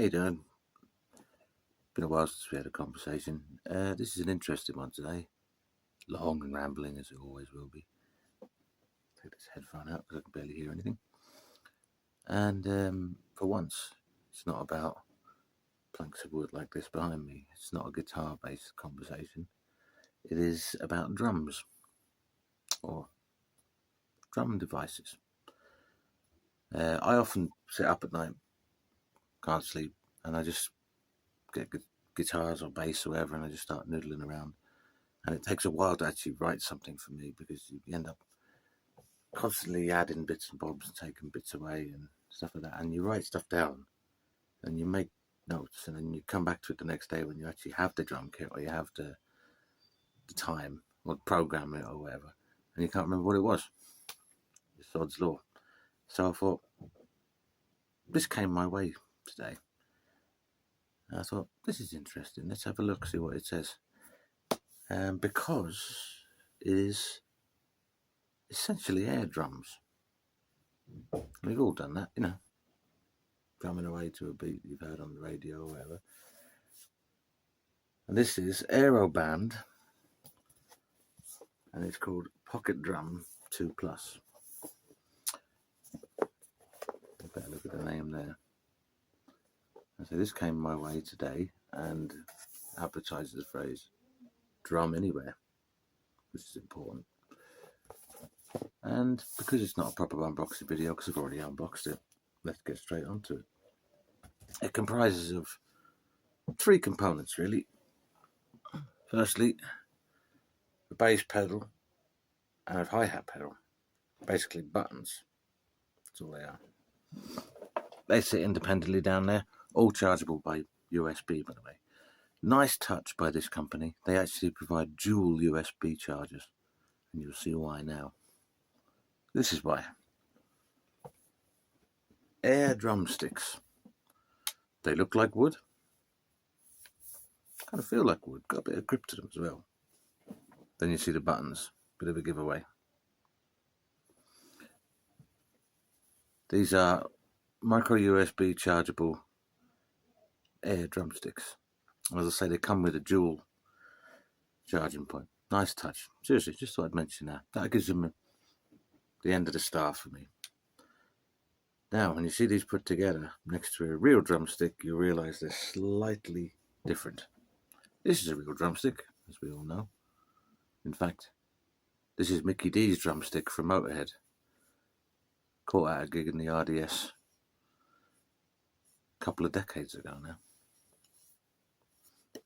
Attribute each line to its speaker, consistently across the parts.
Speaker 1: How you doing? Been a while since we had a conversation. This is an interesting one today. Long and rambling as it always will be. Take this headphone out because I can barely hear anything. And for once, it's not about planks of wood like this behind me. It's not a guitar-based conversation. It is about drums or drum devices. I often sit up at night, can't sleep, and I just get guitars or bass or whatever, and I just start noodling around. And it takes a while to actually write something for me because you end up constantly adding bits and bobs and taking bits away and stuff like that. And you write stuff down and you make notes, and then you come back to it the next day when you actually have the drum kit or you have the time or program it or whatever, and you can't remember what it was. It's sod's law. So I thought, this came my way today. And I thought, this is interesting. Let's have a look, see what it says. Because it is essentially air drums. We've all done that, drumming away to a beat you've heard on the radio or whatever. And this is Aeroband, and it's called Pocket Drum 2 Plus. Better look at the name there. And so this came my way today and advertises the phrase drum anywhere, which is important. And because it's not a proper unboxing video, because I've already unboxed it, let's get straight onto it. It comprises of 3 components really. Firstly, a bass pedal and a hi-hat pedal. Basically buttons. That's all they are. They sit independently down there, all chargeable by USB, by the way. Nice touch by this company. They actually provide dual USB chargers, and you'll see why now. This is why. Air drumsticks. They look like wood. Kind of feel like wood. Got a bit of grip to them as well. Then you see the buttons. Bit of a giveaway. These are micro USB chargeable air drumsticks. As I say, they come with a dual charging point. Nice touch. Seriously, just thought I'd mention that. That gives them the end of the star for me. Now, when you see these put together next to a real drumstick, you realise they're slightly different. This is a real drumstick, as we all know. In fact, this is Mickey D's drumstick from Motorhead. Caught at a gig in the RDS a couple of decades ago now.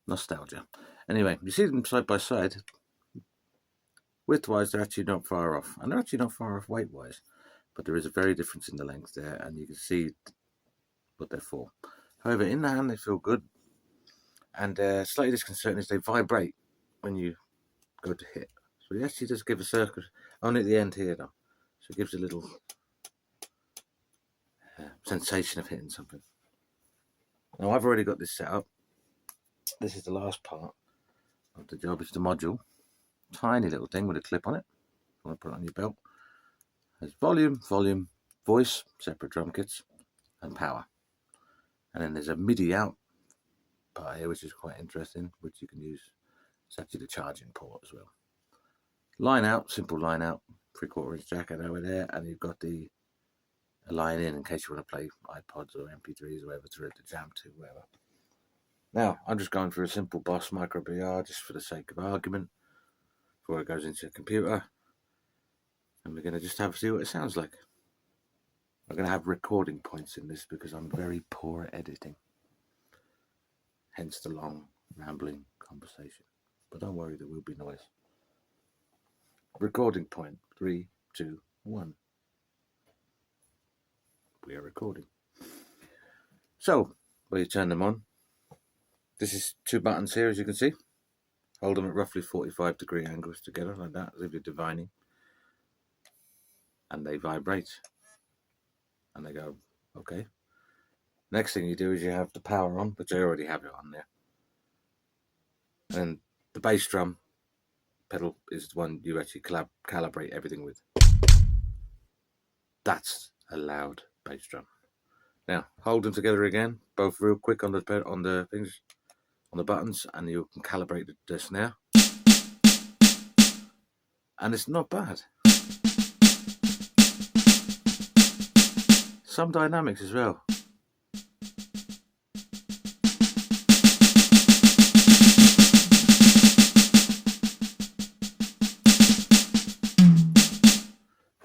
Speaker 1: Nostalgia. Anyway, you see them side by side. Width-wise, they're actually not far off. And they're actually not far off weight-wise. But there is a very difference in the length there, and you can see what they're for. However, in the hand, they feel good. And slightly disconcerting is they vibrate when you go to hit. So it actually does give a circuit, only at the end here though. So it gives a little sensation of hitting something. Now I've already got this set up. This is the last part of the job. It's the module. Tiny little thing with a clip on it. You want to put it on your belt. There's volume, voice, separate drum kits, and power. And then there's a MIDI out part here, which is quite interesting, which you can use. It's actually the charging port as well. Line out, simple line out, 3/4 inch jack over there, and you've got the line in case you want to play iPods or MP3s or whatever to jam to, whatever. Now, I'm just going for a simple Boss Micro BR just for the sake of argument before it goes into a computer. And we're going to just see what it sounds like. I'm going to have recording points in this because I'm very poor at editing. Hence the long, rambling conversation. But don't worry, there will be noise. Recording point. 3, 2, 1. We are recording. So, where you turn them on. This is 2 buttons here, as you can see. Hold them at roughly 45-degree angles together, like that, as if you're divining. And they vibrate. And they go, okay. Next thing you do is you have the power on, which I already have it on there. And the bass drum pedal is the one you actually calibrate everything with. That's a loud bass drum. Now hold them together again, both real quick on the things, on the buttons, and you can calibrate the snare. And it's not bad. Some dynamics as well.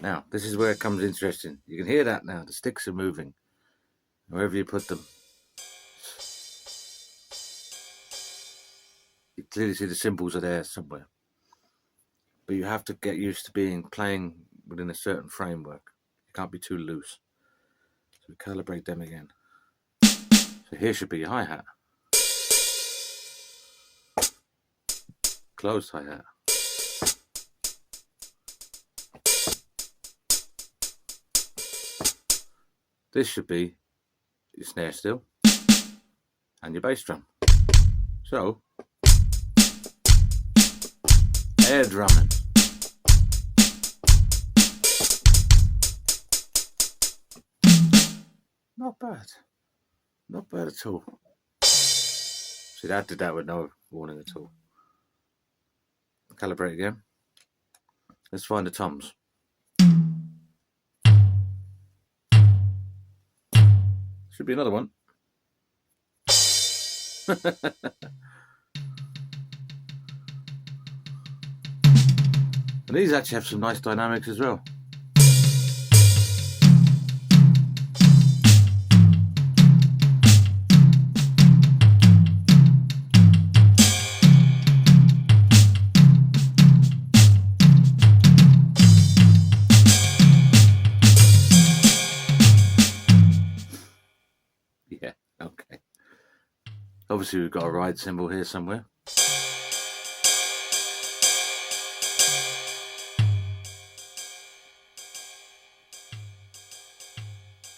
Speaker 1: Now, this is where it comes interesting. You can hear that now. The sticks are moving wherever you put them. You clearly see the cymbals are there somewhere. But you have to get used to playing within a certain framework. You can't be too loose. So calibrate them again. So here should be your hi-hat. Closed hi-hat. This should be your snare steel and your bass drum. So, air drumming. Not bad. Not bad at all. See, that did that with no warning at all. Calibrate again. Let's find the toms. Should be another one. And these actually have some nice dynamics as well. Yeah, okay. Obviously we've got a ride cymbal here somewhere.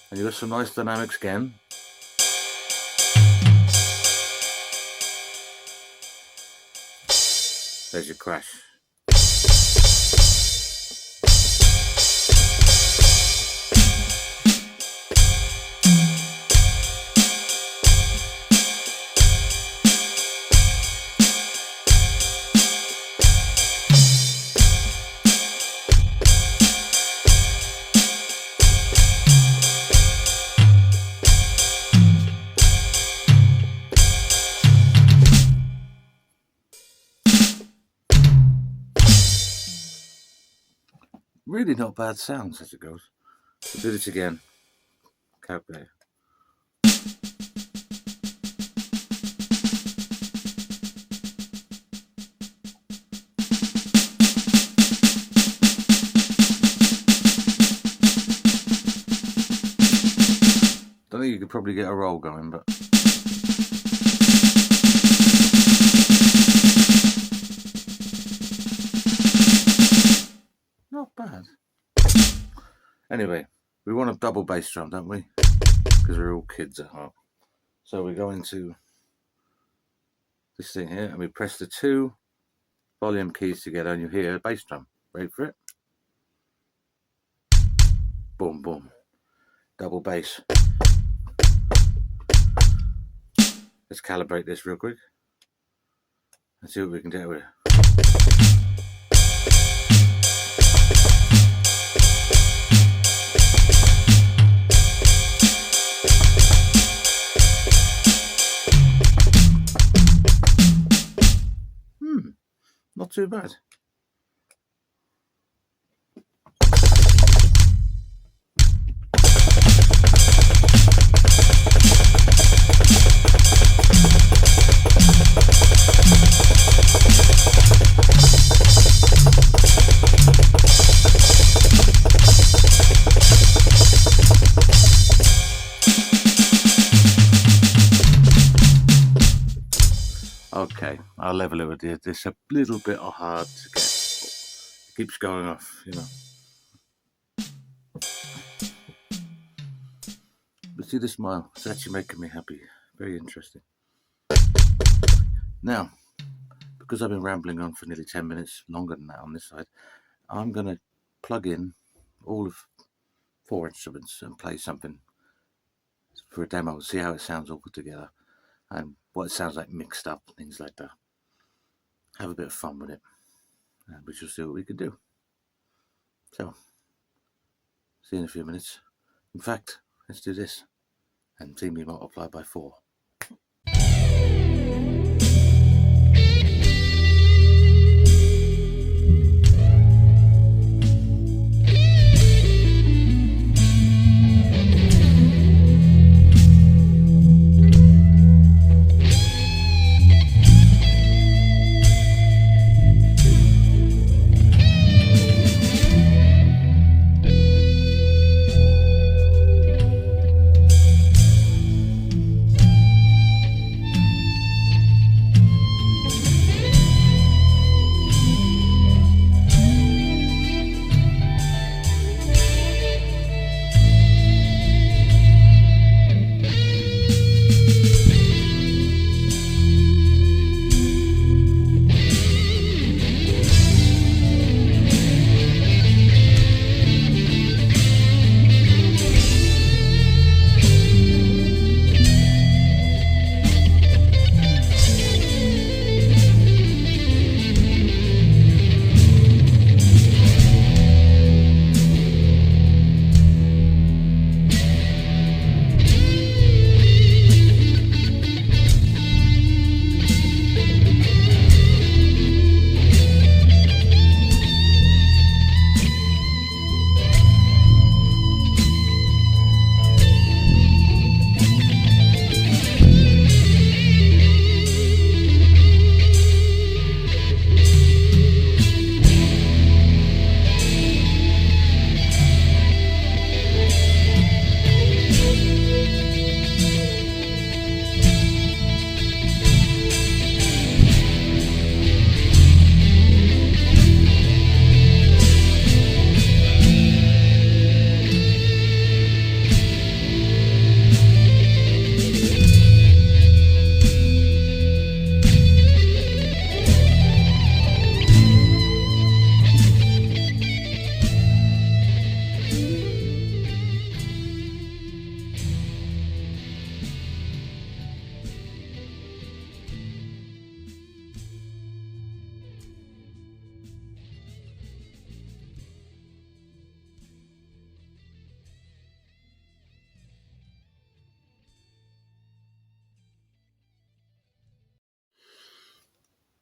Speaker 1: And you've got some nice dynamics again. There's your crash. Really not bad sounds as it goes. We'll do this again. Calculate. Don't think you could probably get a roll going, but not bad. Anyway, we want a double bass drum, don't we? Because we're all kids at heart. So we go into this thing here and we press the two volume keys together and you hear a bass drum. Ready for it? Boom, boom. Double bass. Let's calibrate this real quick and see what we can do with it. Not too bad. Okay, I'll level it with this. It's a little bit hard to get. It keeps going off, you know. But see the smile. It's actually making me happy. Very interesting. Now, because I've been rambling on for nearly 10 minutes, longer than that on this side, I'm going to plug in all of 4 instruments and play something for a demo, see how it sounds all put together and what it sounds like mixed up, things like that. Have a bit of fun with it, and we shall see what we can do. So, see you in a few minutes. In fact, let's do this and see me multiply by 4.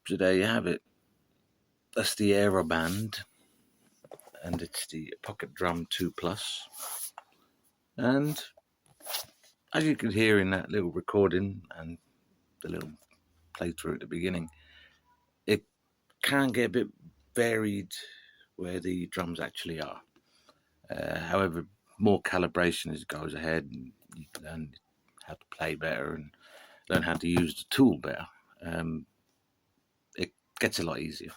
Speaker 1: So there you have it. That's the Aeroband, and it's the Pocket Drum 2 Plus. And as you could hear in that little recording and the little playthrough at the beginning, it can get a bit varied where the drums actually are. However, more calibration as it goes ahead, and you learn how to play better and learn how to use the tool better. It gets a lot easier.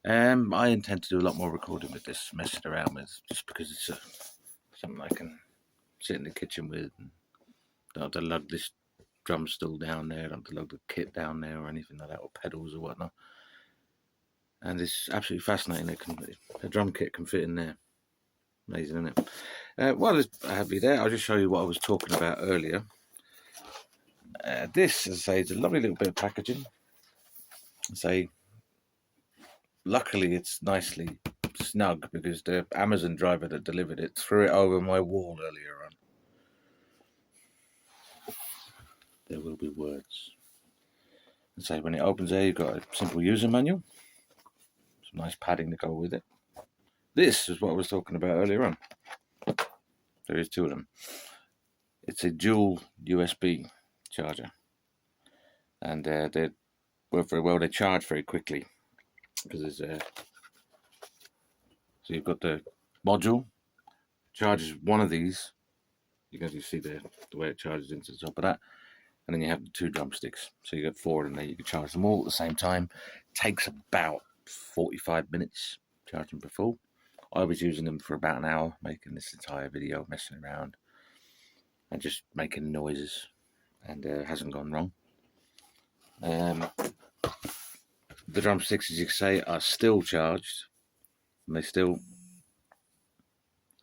Speaker 1: I intend to do a lot more recording with this, messing around with, just because it's something I can sit in the kitchen with. And don't have to lug this drum stool down there, don't have to lug the kit down there or anything like that, or pedals or whatnot. And it's absolutely fascinating. The drum kit can fit in there. Amazing, isn't it? While I have you there, I'll just show you what I was talking about earlier. This, as I say, is a lovely little bit of packaging. Luckily it's nicely snug because the Amazon driver that delivered it threw it over my wall earlier on. There will be words. So when it opens there, you've got a simple user manual, some nice padding to go with it. This is what I was talking about earlier on. There is 2 of them. It's a dual USB charger, and they work very well. They charge very quickly because there's so you've got the module charges one of these. You can see the way it charges into the top of that, and then you have the 2 drumsticks. So you get 4 in there. You can charge them all at the same time. Takes about 45 minutes charging for full. I was using them for about an hour, making this entire video, messing around and just making noises, and it hasn't gone wrong. The drumsticks, as you can say, are still charged, and they still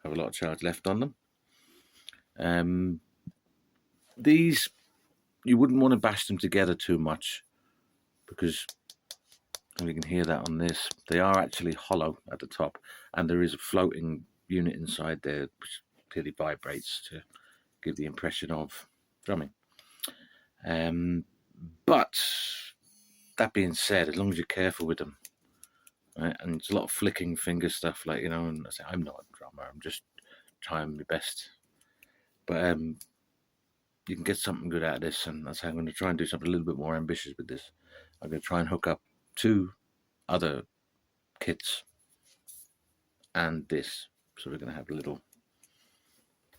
Speaker 1: have a lot of charge left on them. These, you wouldn't want to bash them together too much, because you can hear that on this. They are actually hollow at the top, and there is a floating unit inside there which clearly vibrates to give the impression of drumming. But that being said, as long as you're careful with them, right, and it's a lot of flicking finger stuff, like, and I say, I'm not a drummer, I'm just trying my best. But you can get something good out of this, and that's how I'm going to try and do something a little bit more ambitious with this. I'm going to try and hook up 2 other kits and this, so we're going to have a little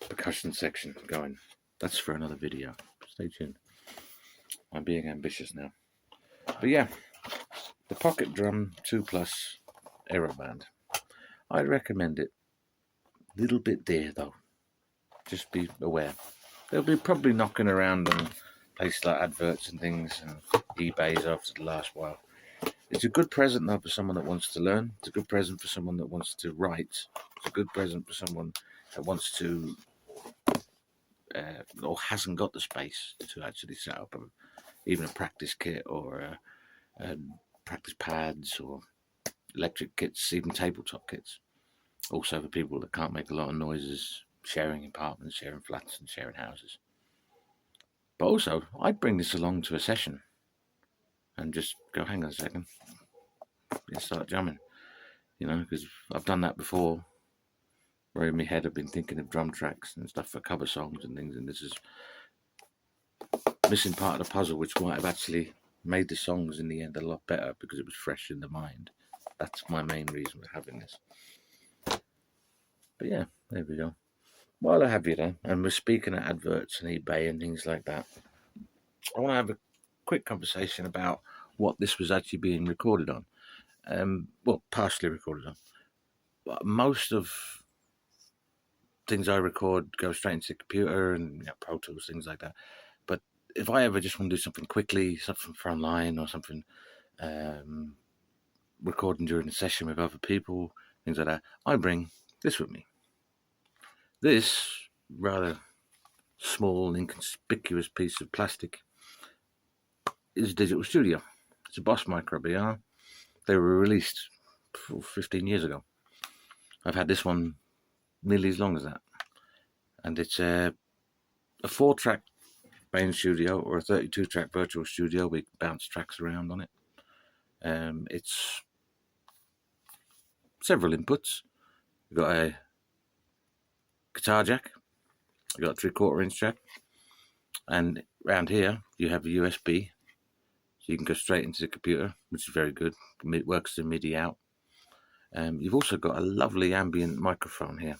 Speaker 1: percussion section going. That's for another video. Stay tuned. I'm being ambitious now. But yeah, the Pocket Drum 2 Plus Aeroband. I'd recommend it. Little bit there though. Just be aware. They'll be probably knocking around on places like adverts and things and eBays after the last while. It's a good present though for someone that wants to learn. It's a good present for someone that wants to write. It's a good present for someone that wants to or hasn't got the space to actually set up even a practice kit or practice pads or electric kits, even tabletop kits. Also for people that can't make a lot of noises, sharing apartments, sharing flats and sharing houses. But also, I'd bring this along to a session and just go, hang on a second, let's start jamming, because I've done that before, where in my head I've been thinking of drum tracks and stuff for cover songs and things, and this is missing part of the puzzle, which might have actually made the songs in the end a lot better because it was fresh in the mind. That's my main reason for having this. But yeah, there we go. While I have you there, and we're speaking at adverts and eBay and things like that, I want to have a quick conversation about what this was actually being recorded on. Well, partially recorded on. But most of things I record go straight into the computer and Pro Tools, things like that. But if I ever just want to do something quickly, something for online or something, recording during a session with other people, things like that, I bring this with me. This rather small, inconspicuous piece of plastic is a Digital Studio. It's a Boss Micro BR. They were released 15 years ago. I've had this one nearly as long as that. And it's a 4-track main studio or a 32-track virtual studio. We bounce tracks around on it. It's several inputs. We've got a guitar jack. We've got a 3/4-inch jack. And around here, you have a USB. So you can go straight into the computer, which is very good. It works the MIDI out. You've also got a lovely ambient microphone here.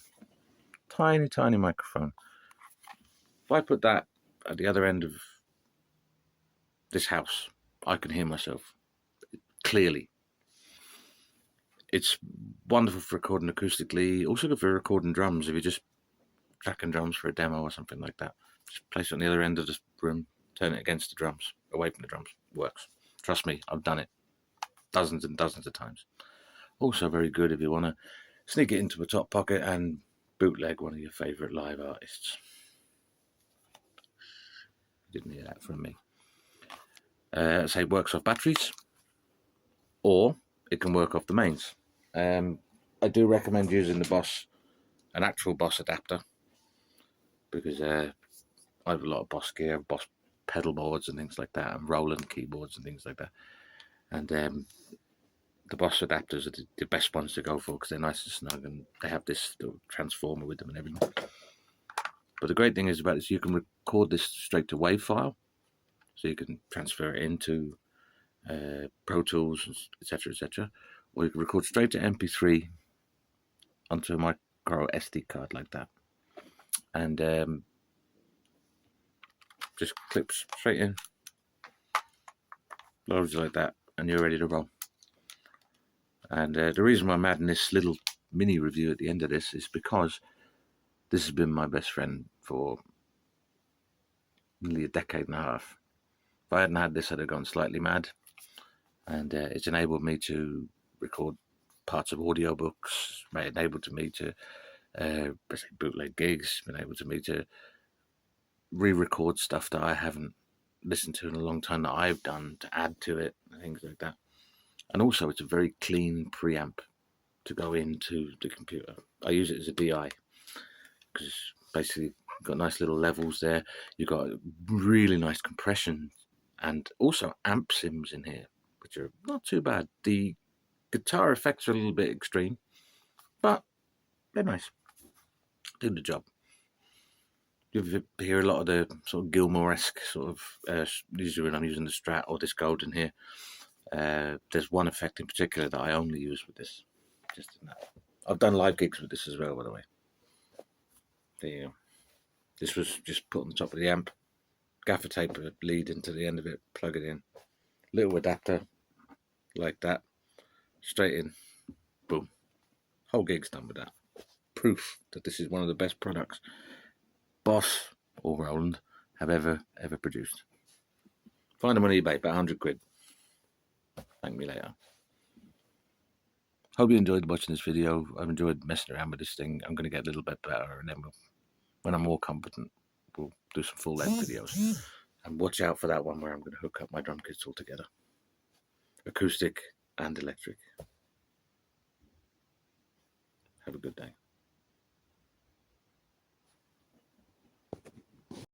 Speaker 1: Tiny, tiny microphone. If I put that at the other end of this house, I can hear myself clearly. It's wonderful for recording acoustically. Also good for recording drums if you're just tracking drums for a demo or something like that. Just place it on the other end of the room, turn it against the drums, away from the drums. Works. Trust me, I've done it dozens and dozens of times. Also very good if you want to sneak it into a top pocket and bootleg one of your favourite live artists. Didn't hear that from me. Say it works off batteries, or it can work off the mains. I do recommend using an actual Boss adapter, because I have a lot of Boss gear, Boss pedal boards and things like that, and Roland keyboards and things like that. And the Boss adapters are the best ones to go for because they're nice and snug, and they have this little transformer with them and everything. But the great thing is about this, you can record this straight to WAV file, so you can transfer it into Pro Tools, etc., etc., or you can record straight to MP3 onto a micro SD card like that, and just clips straight in, loads like that, and you're ready to roll. And the reason why I'm adding this little mini review at the end of this is because this has been my best friend for nearly a decade and a half. If I hadn't had this, I'd have gone slightly mad. And it's enabled me to record parts of audiobooks, enabled me to bootleg gigs, been able to me to re-record stuff that I haven't listened to in a long time that I've done to add to it and things like that. And also it's a very clean preamp to go into the computer. I use it as a DI because it's basically got nice little levels there. You've got really nice compression and also amp sims in here, which are not too bad. The guitar effects are a little bit extreme, but they're nice. Do the job. You hear a lot of the sort of Gilmore-esque sort of, usually when I'm using the Strat or this Gold in here, there's one effect in particular that I only use with this. Just in that. I've done live gigs with this as well, by the way. There you go. This was just put on the top of the amp, gaffer tape a lead into the end of it, plug it in, little adapter like that, straight in, boom. Whole gig's done with that. Proof that this is one of the best products Boss or Roland have ever produced. Find them on eBay, about 100 quid. Thank me later. Hope you enjoyed watching this video. I've enjoyed messing around with this thing. I'm going to get a little bit better, and then when I'm more competent, we'll do some full-length videos. And watch out for that one where I'm going to hook up my drum kits all together. Acoustic and electric. Have a good day.